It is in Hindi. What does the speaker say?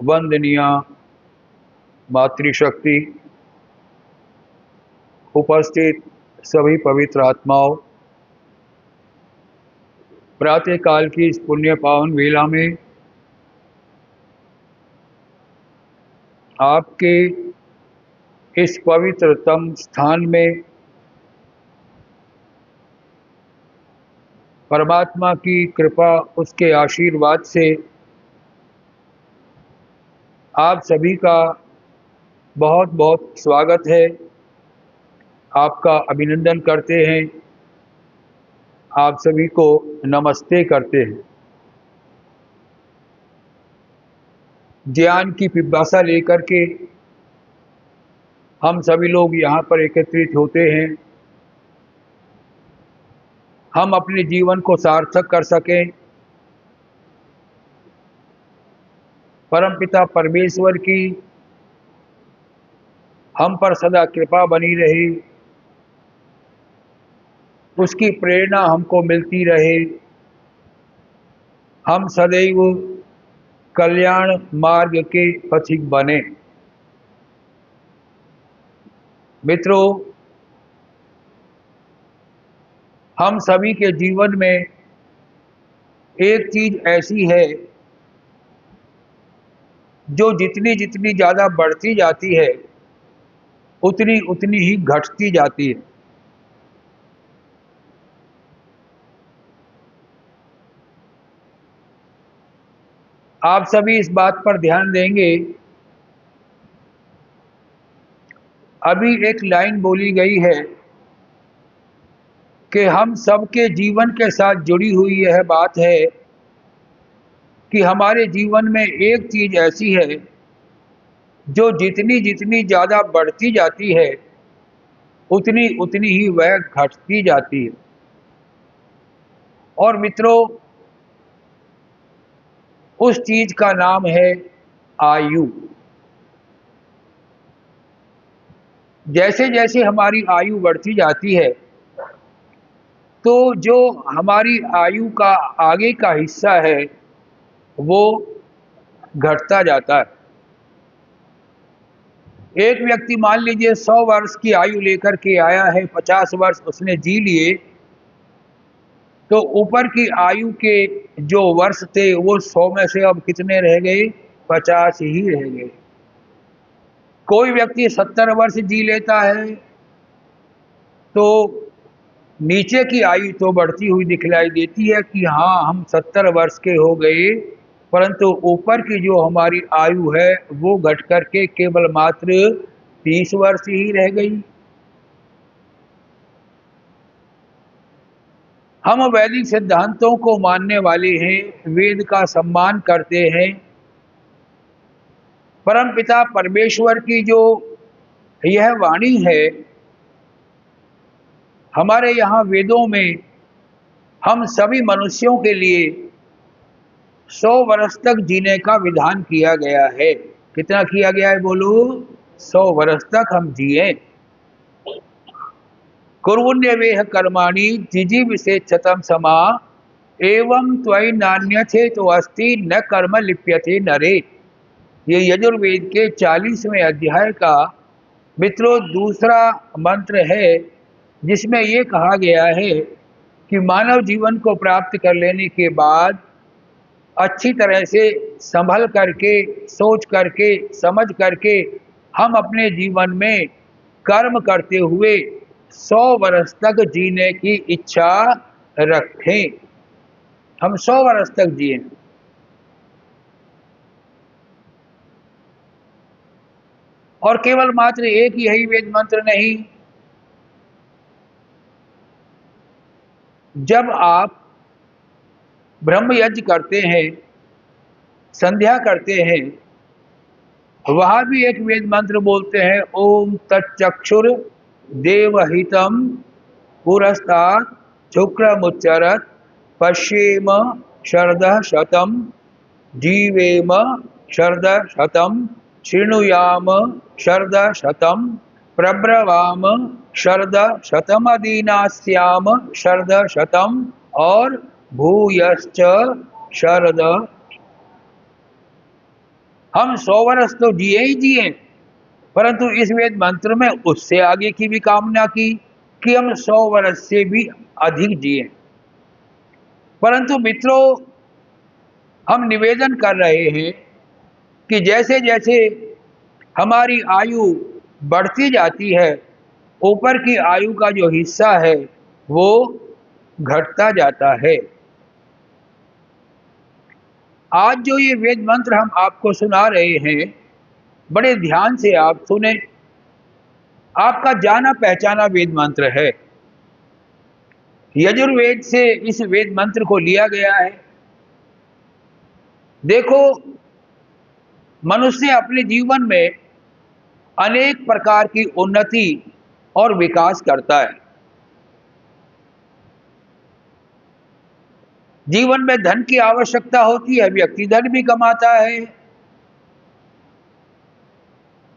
वंदनीय मातृशक्ति, उपस्थित सभी पवित्र आत्माओं, प्रातः काल की इस पुण्य पावन वेला में आपके इस पवित्रतम स्थान में परमात्मा की कृपा, उसके आशीर्वाद से आप सभी का बहुत बहुत स्वागत है। आपका अभिनंदन करते हैं, आप सभी को नमस्ते करते हैं। ज्ञान की पिपासा लेकर के हम सभी लोग यहाँ पर एकत्रित होते हैं। हम अपने जीवन को सार्थक कर सकें, परमपिता परमेश्वर की हम पर सदा कृपा बनी रहे, उसकी प्रेरणा हमको मिलती रहे, हम सदैव कल्याण मार्ग के पथिक बने। मित्रों, हम सभी के जीवन में एक चीज ऐसी है जो जितनी जितनी ज्यादा बढ़ती जाती है उतनी उतनी ही घटती जाती है। आप सभी इस बात पर ध्यान देंगे, अभी एक लाइन बोली गई है कि हम सबके जीवन के साथ जुड़ी हुई यह बात है कि हमारे जीवन में एक चीज ऐसी है जो जितनी जितनी ज्यादा बढ़ती जाती है उतनी उतनी ही वह घटती जाती है। और मित्रों, उस चीज का नाम है आयु। जैसे जैसे हमारी आयु बढ़ती जाती है तो जो हमारी आयु का आगे का हिस्सा है वो घटता जाता है। एक व्यक्ति मान लीजिए 100 वर्ष की आयु लेकर के आया है, 50 वर्ष उसने जी लिए, तो ऊपर की आयु के जो वर्ष थे वो 100 में से अब कितने रह गए? 50 ही रह गए। कोई व्यक्ति 70 वर्ष जी लेता है तो नीचे की आयु तो बढ़ती हुई दिखलाई देती है कि हाँ हम 70 वर्ष के हो गए, परंतु ऊपर की जो हमारी आयु है वो घट करके केवल मात्र 30 वर्ष ही रह गई। हम वैदिक सिद्धांतों को मानने वाले हैं, वेद का सम्मान करते हैं। परमपिता परमेश्वर की जो यह वाणी है, हमारे यहाँ वेदों में हम सभी मनुष्यों के लिए 100 वर्ष तक जीने का विधान किया गया है। कितना किया गया है बोलो? 100 वर्ष तक हम जिए। कुर्वन्य वेह कर्माणि जिजी विशेषतम समा एवं त्वयि नान्यथे तो अस्ति न कर्म लिप्यते नरे। ये यजुर्वेद के 40वें अध्याय का मित्रों दूसरा मंत्र है, जिसमें ये कहा गया है कि मानव जीवन को प्राप्त कर लेने के बाद अच्छी तरह से संभल करके, सोच करके, समझ करके हम अपने जीवन में कर्म करते हुए 100 वर्ष तक जीने की इच्छा रखें। हम 100 वर्ष तक जिए। और केवल मात्र एक यही वेद मंत्र नहीं, जब आप ब्रह्म यज्ञ करते हैं, संध्या करते हैं, वहां भी एक वेद मंत्र बोलते हैं, ओम तच्चक्षुर देवहितम पुरस्तात् शुक्रमुच्चरत् पश्येम शरदः शतम जीवेम शरदः शतम शृणुयाम शरदः शतम प्रब्रवाम शरदः शतमदीनास्याम शरदः शतम और भूयश्च शरद। हम 100 वर्ष तो जिए ही जिए, परंतु इस वेद मंत्र में उससे आगे की भी कामना की कि हम 100 वर्ष से भी अधिक जिए। परंतु मित्रों, हम निवेदन कर रहे हैं कि जैसे जैसे हमारी आयु बढ़ती जाती है, ऊपर की आयु का जो हिस्सा है वो घटता जाता है। आज जो ये वेद मंत्र हम आपको सुना रहे हैं, बड़े ध्यान से आप सुने। आपका जाना पहचाना वेद मंत्र है। यजुर्वेद से इस वेद मंत्र को लिया गया है। देखो, मनुष्य अपने जीवन में अनेक प्रकार की उन्नति और विकास करता है। जीवन में धन की आवश्यकता होती है, व्यक्ति धन भी कमाता है,